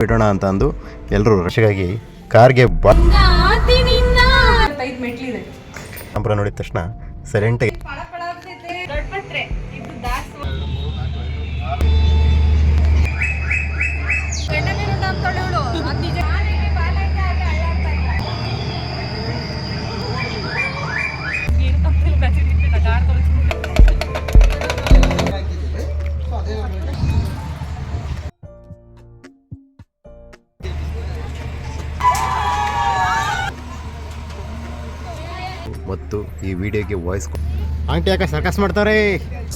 ಬಿಡೋಣ ಅಂತ ಅಂದು ಎಲ್ಲರೂ ರಶ್ಗಾಗಿ ಕಾರ್ಗೆ ನಂಬರ ನೋಡಿದ ತಕ್ಷಣ ಸೈಲೆಂಟಾಗಿ ಮತ್ತು ಈ ವಿಡಿಯೋಗೆ ವಾಯ್ಸ್ ಆಂಟಿ ಯಾಕೆ ಸರ್ಕಸ್ ಮಾಡ್ತಾರೆ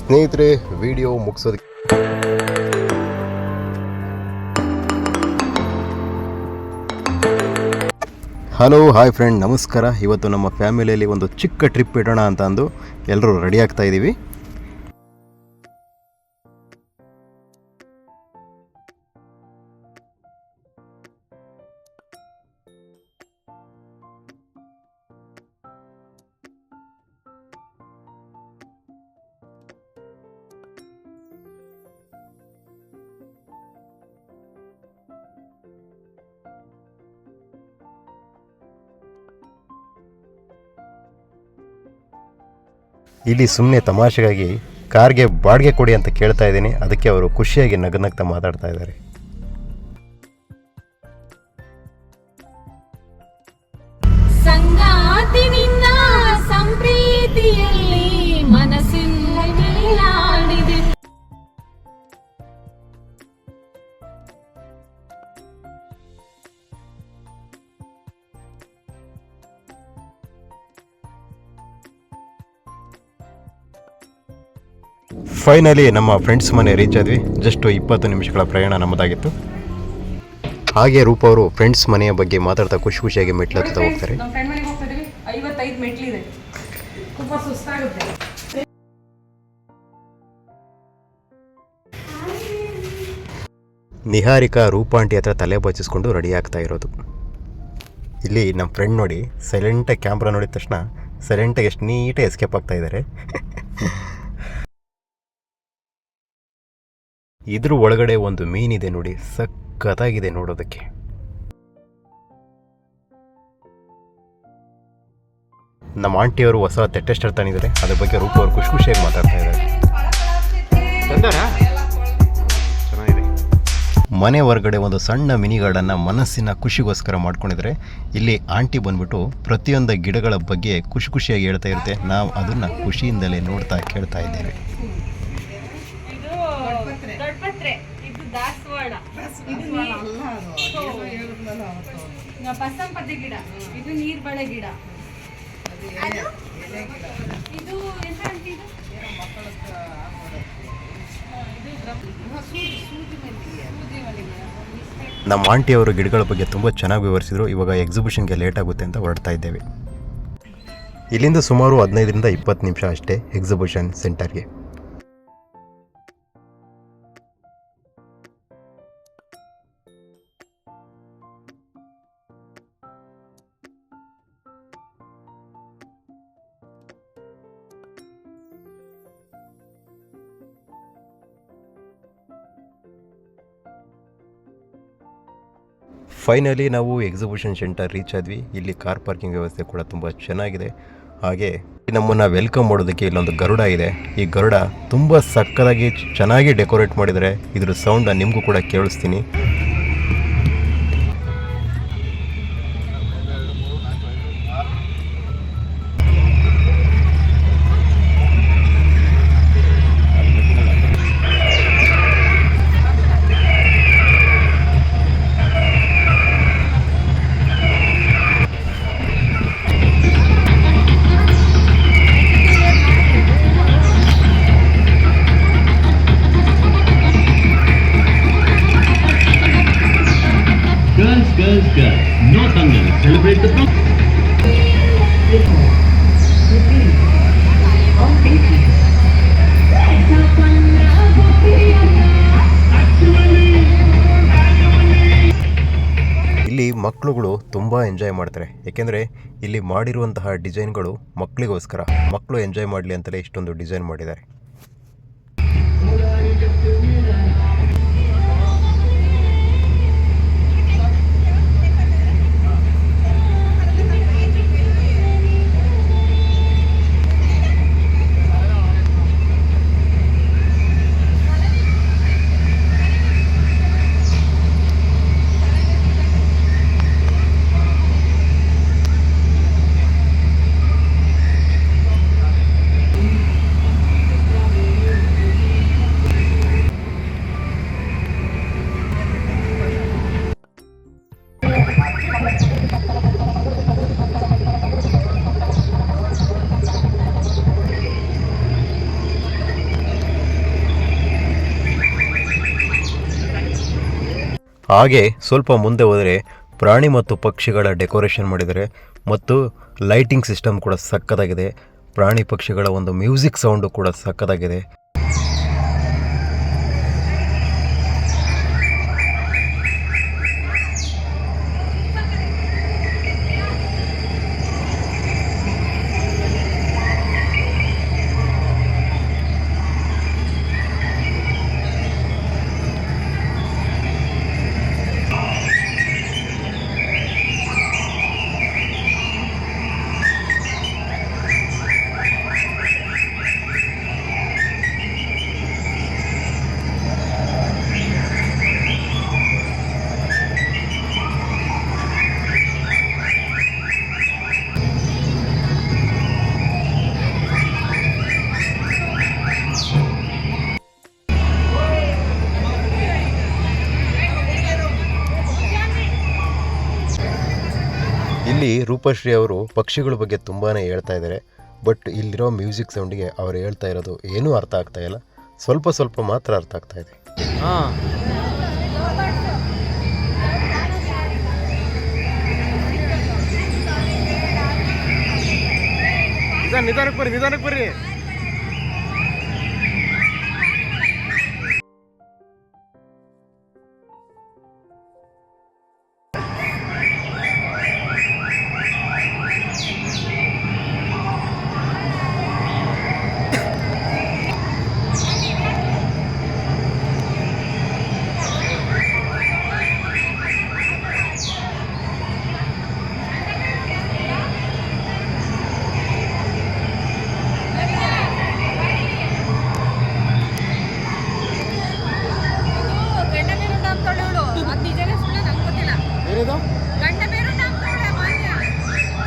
ಸ್ನೇಹಿತರೆ. ವಿಡಿಯೋ ಮುಗಿಸೋದಕ್ಕೆ ಹಲೋ ಹಾಯ್ ಫ್ರೆಂಡ್, ನಮಸ್ಕಾರ. ಇವತ್ತು ನಮ್ಮ ಫ್ಯಾಮಿಲಿಯಲ್ಲಿ ಒಂದು ಚಿಕ್ಕ ಟ್ರಿಪ್ ಇಡೋಣ ಅಂತ ಅಂದು ಎಲ್ಲರೂ ರೆಡಿ ಆಗ್ತಾ ಇದ್ದೀವಿ. ಇಲ್ಲಿ ಸುಮ್ಮನೆ ತಮಾಷೆಗಾಗಿ ಕಾರ್ಗೆ ಬಾಡಿಗೆ ಕೊಡಿ ಅಂತ ಕೇಳ್ತಾ ಇದ್ದೀನಿ. ಅದಕ್ಕೆ ಅವರು ಖುಷಿಯಾಗಿ ನಗನಗ್ತಾ ಮಾತಾಡ್ತಾ ಇದ್ದಾರೆ. ಸಂಗಾತಿನಿಂದ ಸಂಪ್ರೀತಿಯಲ್ಲಿ ಮನಸ್ಸಿಲ್ಲ ನೀಲಾಡಿದೆ. ಫೈನಲಿ ನಮ್ಮ ಫ್ರೆಂಡ್ಸ್ ಮನೆ ರೀಚ್ ಆದ್ವಿ. ಜಸ್ಟ್ 20 ನಿಮಿಷಗಳ ಪ್ರಯಾಣ ನಮ್ಮದಾಗಿತ್ತು. ಹಾಗೆ ರೂಪ ಅವರು ಫ್ರೆಂಡ್ಸ್ ಮನೆಯ ಬಗ್ಗೆ ಮಾತಾಡ್ತಾ ಖುಷಿಯಾಗಿ ಮೆಟ್ಲು ಹತ್ತಾ ಹೋಗ್ತಾರೆ. ನಿಹಾರಿಕಾ ರೂಪಾಂಟಿ ಹತ್ರ ತಲೆ ಬಚ್ಚಿಸ್ಕೊಂಡು ರೆಡಿ ಆಗ್ತಾ ಇರೋದು. ಇಲ್ಲಿ ನಮ್ಮ ಫ್ರೆಂಡ್ ನೋಡಿ ಸೈಲೆಂಟಾಗಿ ಕ್ಯಾಮ್ರಾ ನೋಡಿದ ತಕ್ಷಣ ಸೈಲೆಂಟಾಗಿ ಎಷ್ಟು ನೀಟಾಗಿ ಎಸ್ಕೇಪ್ ಆಗ್ತಾ ಇದ್ದಾರೆ. ಇದ್ರ ಒಳಗಡೆ ಒಂದು ಮೀನಿದೆ ನೋಡಿ, ಸಖತ್ತಾಗಿದೆ ನೋಡೋದಕ್ಕೆ. ನಮ್ಮ ಆಂಟಿಯವರು ಹೊಸ ಟೆಸ್ಟರ್ ತಂದಿದ್ದಾರೆ, ಅದ್ರ ಬಗ್ಗೆ ರೂಪ ಅವರು ಖುಷಿಯಾಗಿ ಮಾತಾಡ್ತಾ ಇದ್ದಾರೆ. ಮನೆ ಹೊರಗಡೆ ಒಂದು ಸಣ್ಣ ಮಿನಿ ಗಾರ್ಡನ್ನ ಮನಸ್ಸಿನ ಖುಷಿಗೋಸ್ಕರ ಮಾಡ್ಕೊಂಡಿದ್ದಾರೆ. ಇಲ್ಲಿ ಆಂಟಿ ಬಂದ್ಬಿಟ್ಟು ಪ್ರತಿಯೊಂದು ಗಿಡಗಳ ಬಗ್ಗೆ ಖುಷಿಯಾಗಿ ಹೇಳ್ತಾ ಇರುತ್ತೆ. ನಾವು ಅದನ್ನು ಖುಷಿಯಿಂದಲೇ ನೋಡ್ತಾ ಕೇಳ್ತಾ ಇದ್ದೇವೆ. ಪಸಂಪತಿ ಗಿಡ, ಇದು ನೀರ್ಬಳೆ ಗಿಡ, ಇದು ನಮ್ಮ ಆಂಟಿಯವರು ಗಿಡಗಳ ಬಗ್ಗೆ ತುಂಬ ಚೆನ್ನಾಗಿ ವಿವರಿಸಿದ್ರು. ಇವಾಗ ಎಕ್ಸಿಬಿಷನ್ಗೆ ಲೇಟ್ ಆಗುತ್ತೆ ಅಂತ ಹೊರಡ್ತಾ ಇದ್ದೇವೆ. ಇಲ್ಲಿಂದ ಸುಮಾರು 15ರಿಂದ 20 ನಿಮಿಷ ಅಷ್ಟೇ ಎಕ್ಸಿಬಿಷನ್ ಸೆಂಟರ್ಗೆ. ಫೈನಲಿ ನಾವು ಎಕ್ಸಿಬಿಷನ್ ಸೆಂಟರ್ ರೀಚ್ ಆದ್ವಿ. ಇಲ್ಲಿ ಕಾರ್ ಪಾರ್ಕಿಂಗ್ ವ್ಯವಸ್ಥೆ ಕೂಡ ತುಂಬ ಚೆನ್ನಾಗಿದೆ. ಹಾಗೆ ನಮ್ಮನ್ನು ವೆಲ್ಕಮ್ ಮಾಡೋದಕ್ಕೆ ಇಲ್ಲೊಂದು ಗರುಡ ಇದೆ. ಈ ಗರುಡ ತುಂಬ ಸಕ್ಕತ್ತಾಗಿ ಚೆನ್ನಾಗಿ ಡೆಕೋರೇಟ್ ಮಾಡಿದ್ದಾರೆ. ಇದ್ರ ಸೌಂಡ್ ನಿಮಗೂ ಕೂಡ ಕೇಳಿಸ್ತೀನಿ. No Tangal. Celebrate the ಇಲ್ಲಿ ಮಕ್ಕಳುಗಳು ತುಂಬ ಎಂಜಾಯ್ ಮಾಡ್ತಾರೆ. ಏಕೆಂದರೆ ಇಲ್ಲಿ ಮಾಡಿರುವಂತಹ ಡಿಸೈನ್ಗಳು ಮಕ್ಕಳಿಗೋಸ್ಕರ, ಮಕ್ಕಳು ಎಂಜಾಯ್ ಮಾಡಲಿ ಅಂತಲೇ ಇಷ್ಟೊಂದು ಡಿಸೈನ್ ಮಾಡಿದ್ದಾರೆ. ಹಾಗೆ ಸ್ವಲ್ಪ ಮುಂದೆ ಹೋದರೆ ಪ್ರಾಣಿ ಮತ್ತು ಪಕ್ಷಿಗಳ ಡೆಕೋರೇಷನ್ ಮಾಡಿದ್ದಾರೆ ಮತ್ತು ಲೈಟಿಂಗ್ ಸಿಸ್ಟಮ್ ಕೂಡ ಸಕ್ಕತ್ತಾಗಿದೆ. ಪ್ರಾಣಿ ಪಕ್ಷಿಗಳ ಒಂದು ಮ್ಯೂಸಿಕ್ ಸೌಂಡು ಕೂಡ ಸಕ್ಕತ್ತಾಗಿದೆ. ಇಲ್ಲಿ ರೂಪಶ್ರೀ ಅವರು ಪಕ್ಷಿಗಳ ಬಗ್ಗೆ ತುಂಬಾ ಹೇಳ್ತಾ ಇದ್ದಾರೆ. ಬಟ್ ಇಲ್ಲಿರೋ ಮ್ಯೂಸಿಕ್ ಸೌಂಡಿಗೆ ಅವ್ರು ಹೇಳ್ತಾ ಇರೋದು ಏನೂ ಅರ್ಥ ಆಗ್ತಾ ಇಲ್ಲ. ಸ್ವಲ್ಪ ಮಾತ್ರ ಅರ್ಥ ಆಗ್ತಾ ಇದೆ. ನಿಧಾನಕ್ಕೆ ಬರ್ರಿ.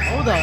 ಹೌದಾ?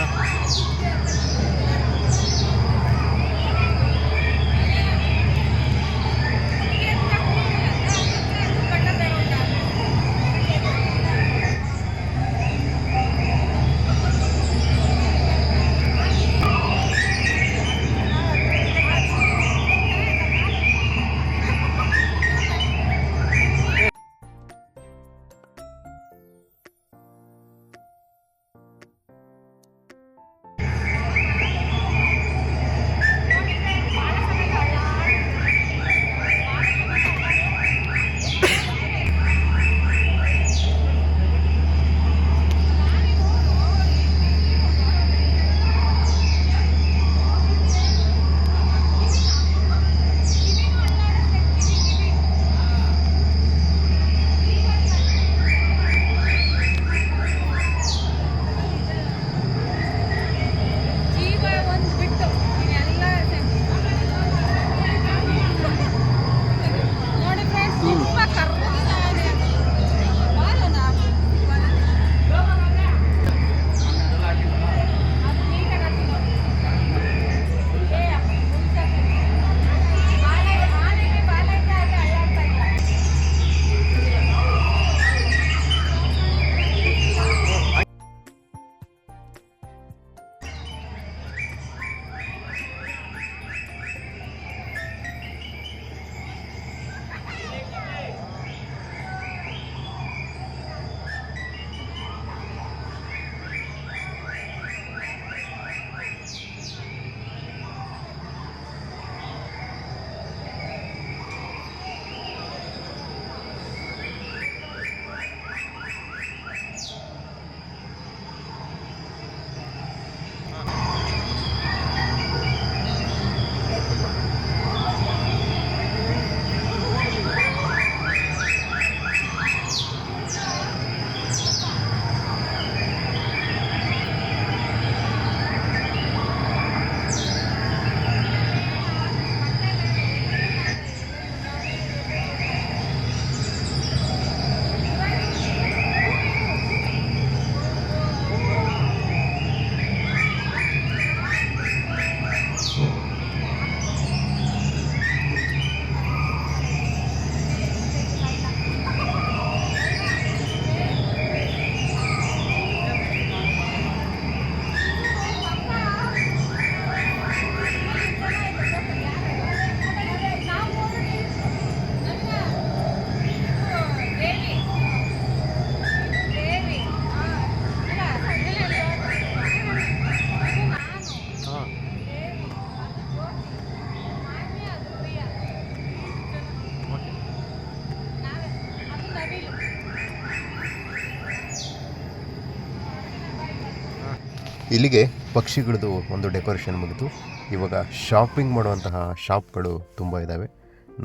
ಇಲ್ಲಿಗೆ ಪಕ್ಷಿಗಳದ್ದು ಒಂದು ಡೆಕೋರೇಷನ್ ಮುಗಿತು. ಇವಾಗ ಶಾಪಿಂಗ್ ಮಾಡುವಂತಹ ಶಾಪ್ಗಳು ತುಂಬ ಇದ್ದಾವೆ,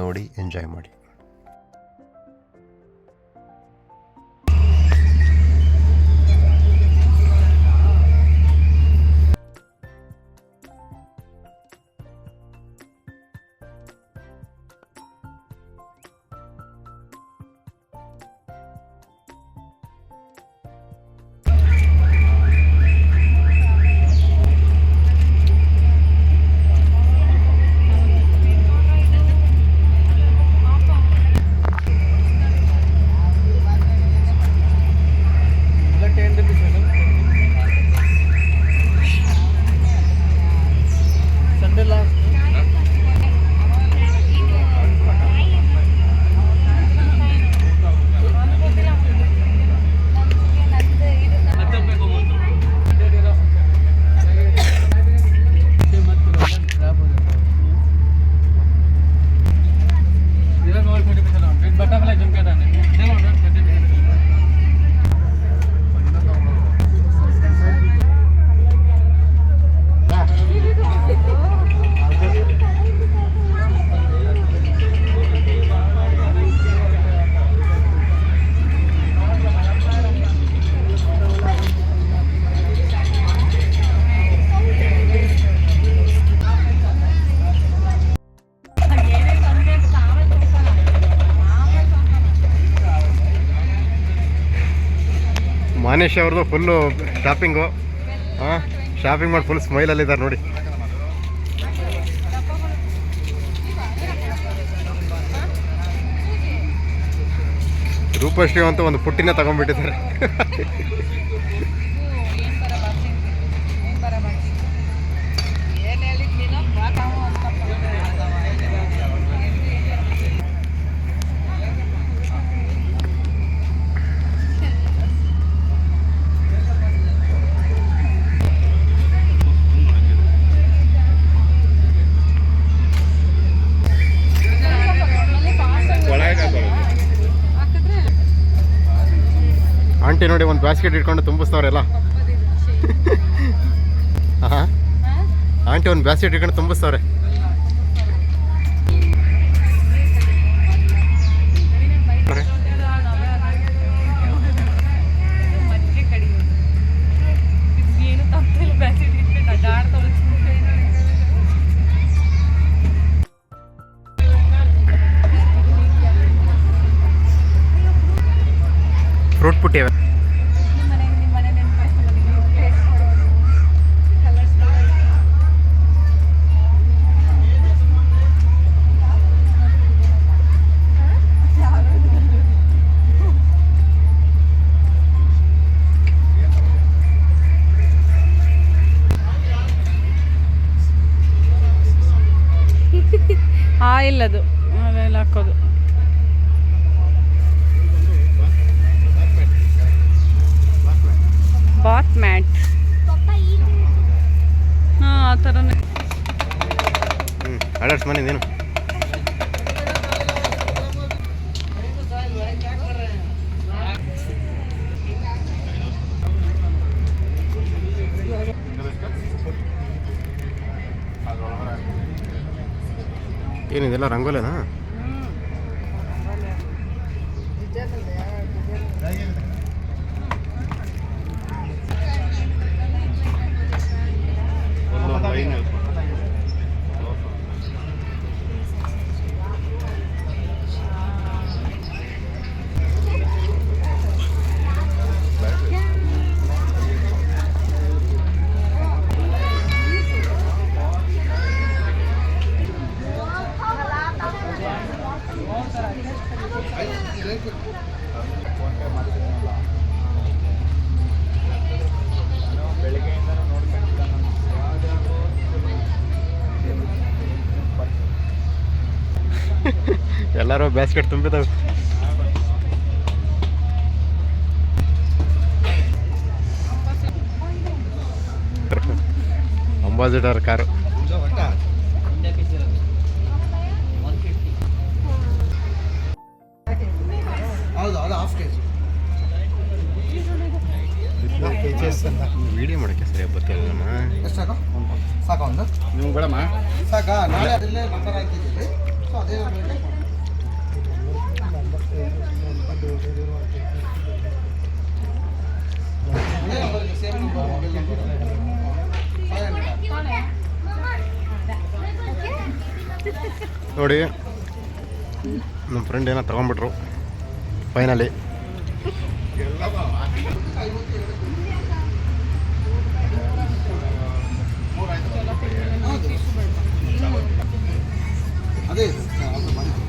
ನೋಡಿ ಎಂಜಾಯ್ ಮಾಡಿ. ಮಾನೇಶ್ ಅವ್ರದ್ದು ಫುಲ್ಲು ಶಾಪಿಂಗು. ಹಾಂ, ಶಾಪಿಂಗ್ ಮಾಡಿ ಫುಲ್ ಸ್ಮೈಲಲ್ಲಿದ್ದಾರೆ ನೋಡಿ. ರೂಪಶ್ರೀ ಅಂತೂ ಒಂದು ಪುಟ್ಟಿನ ತಗೊಂಡ್ಬಿಟ್ಟಿದ್ದಾರೆ. ಆಂಟಿ ನೋಡಿ ಒಂದು ಬ್ಯಾಸ್ಕೆಟ್ ಇಟ್ಕೊಂಡು ತುಂಬಿಸ್ತವ್ರೆಲ್ಲ. ಹಾಂ, ಆಂಟಿ ಒಂದು ಬ್ಯಾಸ್ಕೆಟ್ ಇಟ್ಕೊಂಡು ತುಂಬಿಸ್ತವ್ರೆ. ಫ್ರೂಟ್ ಪುಟ್ಟಿ ಅವೆ. ಆಯಿಲ್ ಅದು ಆಯಿಲ್ ಹಾಕೋದು. ಬಾತ್ ಮ್ಯಾಟ್, ಹಾಂ ಆ ಥರನೇ. ಅಡರ್ಸ್ ಮನೆ ನೀನು ಏನಿದೆಲ್ಲ ರಂಗೋಲಿನಾ? ಎಲ್ಲರೂ ಬ್ಯಾಸ್ಕೆಟ್ ತುಂಬಿದಾವೆ. Ambassador car. ಹೌದು, ಅದು ಹಾಫ್ ಕೆಜಿ. ವಿಡಿಯೋ ಮಾಡೋಕ್ಕೆ ಸರಿಯಾಗಿ ಬರ್ತಿಲ್ಲಮ್ಮ. ಎಷ್ಟಾಗ ಸಾಕ ಒಂದು ನೀವು ಬೇಡಮ್ಮ. ಸಾಕ ನಾಳೆ ಅದರಲ್ಲೇ ನಂಬರ್ ಹಾಕಿದ್ದೀವಿ. ಸೊ ಅದೇ ನಂಬರ್ಗೆ ಸೇಮ್ ನಂಬರ್ ಮೊಬೈಲ್ ನಂಬರ್ ನೋಡಿ ನಮ್ಮ ಫ್ರೆಂಡ್ ಏನೋ ತಗೊಂಡ್ಬಿಟ್ರು ಫೈನಲಿ. ಅದೇ ಇದು ಅದು ಮಾಡಿದ್ದು.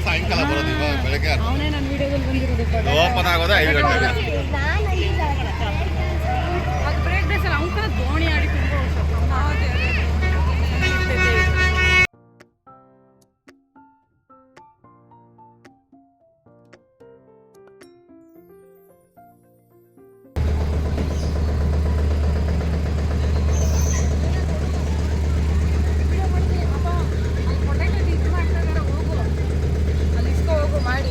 ಸಾಯಂಕಾಲ ಬರೋದು, ಇವಾಗ ಬೆಳಗ್ಗೆ ಅವನೇ ನನ್ನ ವಿಡಿಯೋದಲ್ಲಿ ಬಂದಿರೋದು. ಓಪನ್ ಆಗೋದು 5 ಗಂಟೆಗೆ. ಅದು ಬ್ರೇಕ್ ಡೇಸಲ್ಲಿ ಅವನ ದೋಣಿ ಆಡಿ ತುಂಬ ಮಾಡಿ.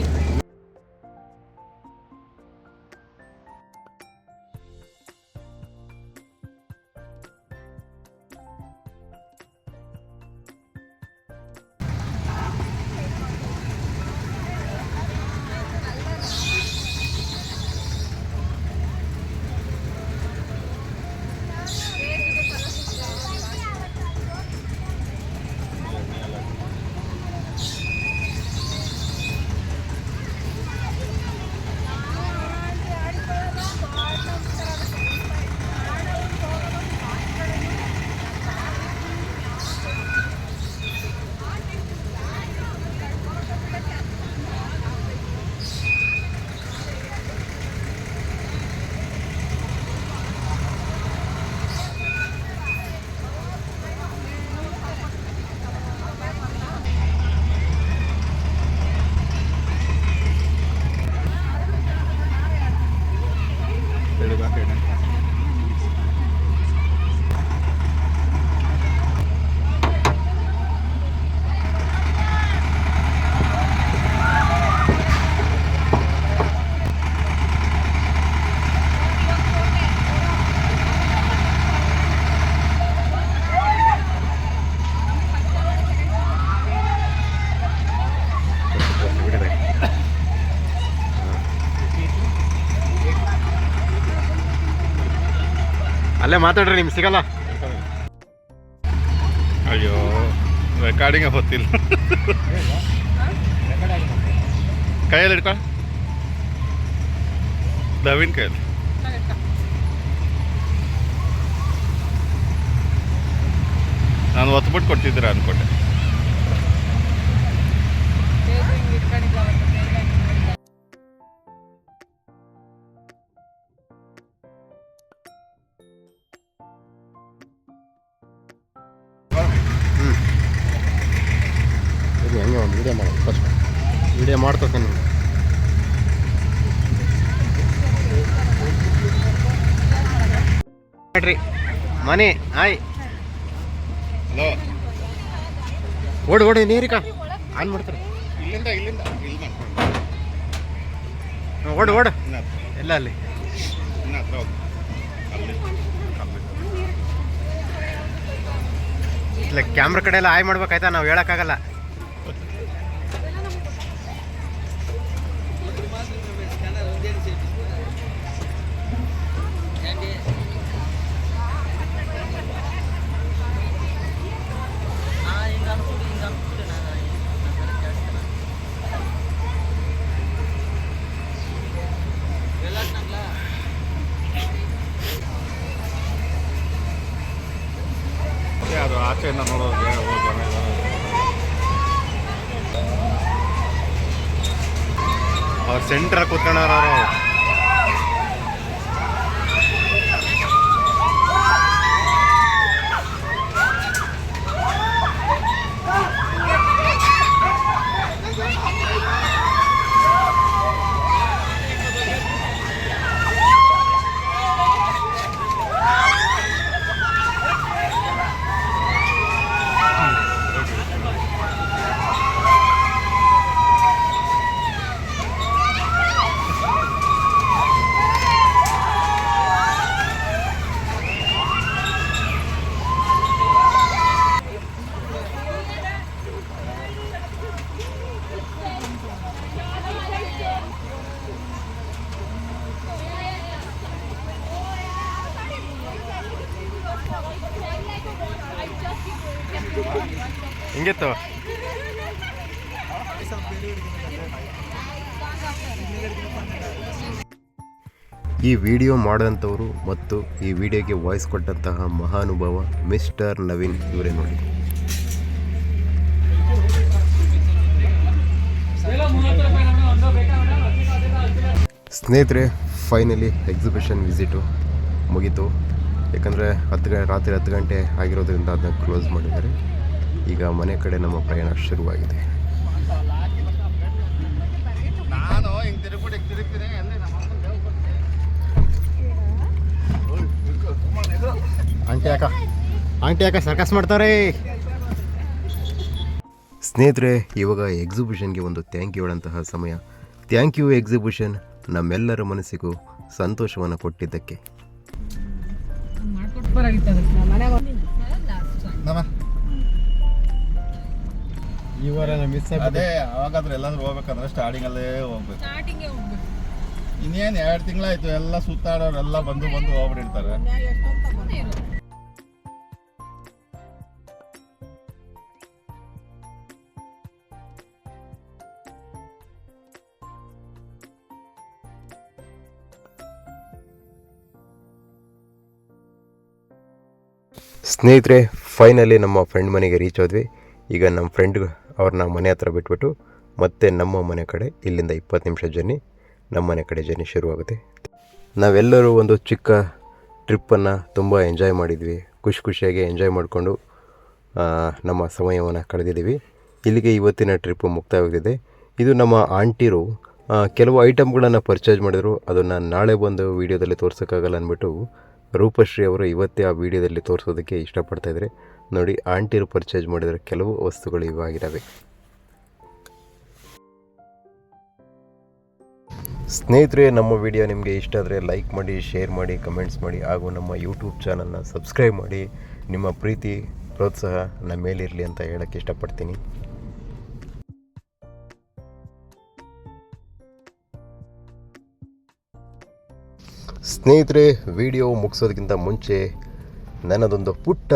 ಅಲ್ಲೇ ಮಾತಾಡ್ರಿ, ನಿಮ್ಗೆ ಸಿಗಲ್ಲ. ಅಯ್ಯೋ ರೆಕಾರ್ಡಿಂಗ್ ಗೊತ್ತಿಲ್ಲ. ಕೈಯಲ್ಲಿ ಇಡ್ಕೊ, ದವಿನ್ ಕೈಯಲ್ಲಿ. ನಾನು ಒತ್ಬಿಟ್ಟು ಕೊಡ್ತಿದ್ದೀರಾ ಅಂದ್ಕೊಂಡೆ. ಹೆಂಗೆ ಒಂದು ವಿಡಿಯೋ ಮಾಡೋದು ಫಸ್ಟ್ ವಿಡಿಯೋ ಮಾಡ್ತೇನೆ. ನೋಡ್ರಿ ಮನೆ ಆಯ್ ಹಲೋ, ಓಡಿ ಓಡಿ ನೀರಿಕ ಆನ್ ಮಾಡ್ತಾರೆ. ಇಲ್ಲಿಂದ ಇಲ್ಲಿ ಓಡು ಓಡು ಇನ್ನ ಹತ್ರ ಎಲ್ಲ ಅಲ್ಲಿ ಇನ್ನ ಹತ್ರ ಹೋಗಿ ಅಲ್ಲಿ ಇಲ್ಲ ಕ್ಯಾಮ್ರಾ ಕಡೆ ಎಲ್ಲ ಆಯ್ ಮಾಡ್ಬೇಕಾಯ್ತಾ, ನಾವು ಹೇಳೋಕ್ಕಾಗಲ್ಲ. ಅದು ಆಚೆಯಿಂದ ನೋಡೋರಿಗೆ ಅವ್ರು ಸೆಂಟ್ರಲ್ಲಿ ಕೂತ್ಕೊಂಡವ್ರು. ಹಿಂಗಿತ್ತು. ಈ ವಿಡಿಯೋ ಮಾಡಿದಂಥವರು ಮತ್ತು ಈ ವಿಡಿಯೋಗೆ ವಾಯ್ಸ್ ಕೊಟ್ಟಂತಹ ಮಹಾನುಭಾವ ಮಿಸ್ಟರ್ ನವೀನ್ ಇವರೇ ನೋಡಿ. ಸ್ನೇಹಿತರೆ, ಫೈನಲಿ ಎಕ್ಸಿಬಿಷನ್ ವಿಸಿಟು ಮುಗೀತು. ಯಾಕಂದರೆ ರಾತ್ರಿ 10 ಗಂಟೆ ಆಗಿರೋದ್ರಿಂದ ಅದನ್ನ ಕ್ಲೋಸ್ ಮಾಡಿದ್ದಾರೆ. ಈಗ ಮನೆ ಕಡೆ ನಮ್ಮ ಪ್ರಯಾಣ ಶುರುವಾಗಿದೆ. ನಾನು ಹಿಂಗೆ ತಿರುಗ್ತೀನಿ ಆಂಟಿ ಯಾಕ ಸರ್ಕಸ್ ಮಾಡ್ತಾರೆ. ಸ್ನೇಹಿತರೆ, ಇವಾಗ ಎಕ್ಸಿಬಿಷನ್ಗೆ ಒಂದು ಥ್ಯಾಂಕ್ ಯು ಹೇಳಂತಹ ಸಮಯ. ಥ್ಯಾಂಕ್ ಯು ಎಕ್ಸಿಬಿಷನ್, ನಮ್ಮೆಲ್ಲರ ಮನಸ್ಸಿಗೂ ಸಂತೋಷವನ್ನು ಕೊಟ್ಟಿದ್ದಕ್ಕೆ. ಈ ವಾರ ಮಿಸ್ ಅದೇ ಅವಾಗಾದ್ರೆ ಎಲ್ಲಾದ್ರೂ ಹೋಗ್ಬೇಕಂದ್ರೆ ಸ್ಟಾರ್ಟಿಂಗಲ್ಲೇ ಹೋಗ್ಬೇಕು. ಇನ್ನೇನು 2 ತಿಂಗಳಾಯ್ತು, ಎಲ್ಲ ಸುತ್ತಾಡೋರೆಲ್ಲ ಬಂದು ಹೋಗ್ಬಿಟ್ಟಿರ್ತಾರೆ. ಸ್ನೇಹಿತರೆ, ಫೈನಲಿ ನಮ್ಮ ಫ್ರೆಂಡ್ ಮನೆಗೆ ರೀಚ್ ಆದ್ವಿ. ಈಗ ನಮ್ಮ ಫ್ರೆಂಡ್ ಅವ್ರನ್ನ ಮನೆ ಹತ್ರ ಬಿಟ್ಬಿಟ್ಟು ಮತ್ತೆ ನಮ್ಮ ಮನೆ ಕಡೆ ಇಲ್ಲಿಂದ 20 ನಿಮಿಷ ಜರ್ನಿ, ನಮ್ಮ ಮನೆ ಕಡೆ ಜರ್ನಿ ಶುರುವಾಗುತ್ತೆ. ನಾವೆಲ್ಲರೂ ಒಂದು ಚಿಕ್ಕ ಟ್ರಿಪ್ಪನ್ನು ತುಂಬ ಎಂಜಾಯ್ ಮಾಡಿದ್ವಿ. ಖುಷಿಯಾಗಿ ಎಂಜಾಯ್ ಮಾಡಿಕೊಂಡು ನಮ್ಮ ಸಮಯವನ್ನು ಕಳೆದಿದ್ದೀವಿ. ಇಲ್ಲಿಗೆ ಇವತ್ತಿನ ಟ್ರಿಪ್ಪು ಮುಕ್ತಾಯವಾಗಿದೆ. ಇದು ನಮ್ಮ ಆಂಟಿರು ಕೆಲವು ಐಟಮ್ಗಳನ್ನು ಪರ್ಚೇಸ್ ಮಾಡಿದರು. ಅದನ್ನು ನಾಳೆ ಬಂದು ವೀಡಿಯೋದಲ್ಲಿ ತೋರ್ಸೋಕ್ಕಾಗಲ್ಲ ಅಂದ್ಬಿಟ್ಟು ರೂಪಶ್ರೀ ಅವರು ಇವತ್ತೇ ಆ ವಿಡಿಯೋದಲ್ಲಿ ತೋರಿಸೋದಕ್ಕೆ ಇಷ್ಟಪಡ್ತಾಯಿದ್ದಾರೆ. ನೋಡಿ, ಆಂಟಿರು ಪರ್ಚೇಸ್ ಮಾಡಿದರೆ ಕೆಲವು ವಸ್ತುಗಳು ಇವಾಗಿದ್ದಾವೆ. ಸ್ನೇಹಿತರೆ, ನಮ್ಮ ವಿಡಿಯೋ ನಿಮಗೆ ಇಷ್ಟ ಆದರೆ ಲೈಕ್ ಮಾಡಿ, ಶೇರ್ ಮಾಡಿ, ಕಮೆಂಟ್ಸ್ ಮಾಡಿ, ಹಾಗೂ ನಮ್ಮ ಯೂಟ್ಯೂಬ್ ಚಾನಲ್ನ ಸಬ್ಸ್ಕ್ರೈಬ್ ಮಾಡಿ. ನಿಮ್ಮ ಪ್ರೀತಿ ಪ್ರೋತ್ಸಾಹ ನಮ್ಮ ಮೇಲಿರಲಿ ಅಂತ ಹೇಳೋಕ್ಕೆ ಇಷ್ಟಪಡ್ತೀನಿ. ಸ್ನೇಹಿತರೆ, ವಿಡಿಯೋ ಮುಗಿಸೋದಕ್ಕಿಂತ ಮುಂಚೆ ನನ್ನದೊಂದು ಪುಟ್ಟ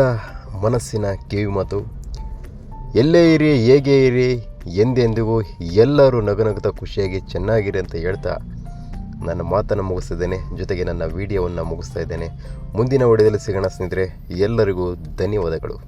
ಮನಸ್ಸಿನ ಕಿವಿ ಮಾತು. ಎಲ್ಲೇ ಇರಿ, ಹೇಗೆ ಇರಿ, ಎಂದೆಂದಿಗೂ ಎಲ್ಲರೂ ನಗುನಗುತ್ತಾ ಖುಷಿಯಾಗಿ ಚೆನ್ನಾಗಿರಿ ಅಂತ ಹೇಳ್ತಾ ನನ್ನ ಮಾತನ್ನು ಮುಗಿಸ್ತಿದ್ದೇನೆ. ಜೊತೆಗೆ ನನ್ನ ವಿಡಿಯೋವನ್ನು ಮುಗಿಸ್ತಾ ಇದ್ದೇನೆ. ಮುಂದಿನ ವಿಡಿಯೋದಲ್ಲಿ ಸಿಗೋಣ ಸ್ನೇಹಿತರೆ. ಎಲ್ಲರಿಗೂ ಧನ್ಯವಾದಗಳು.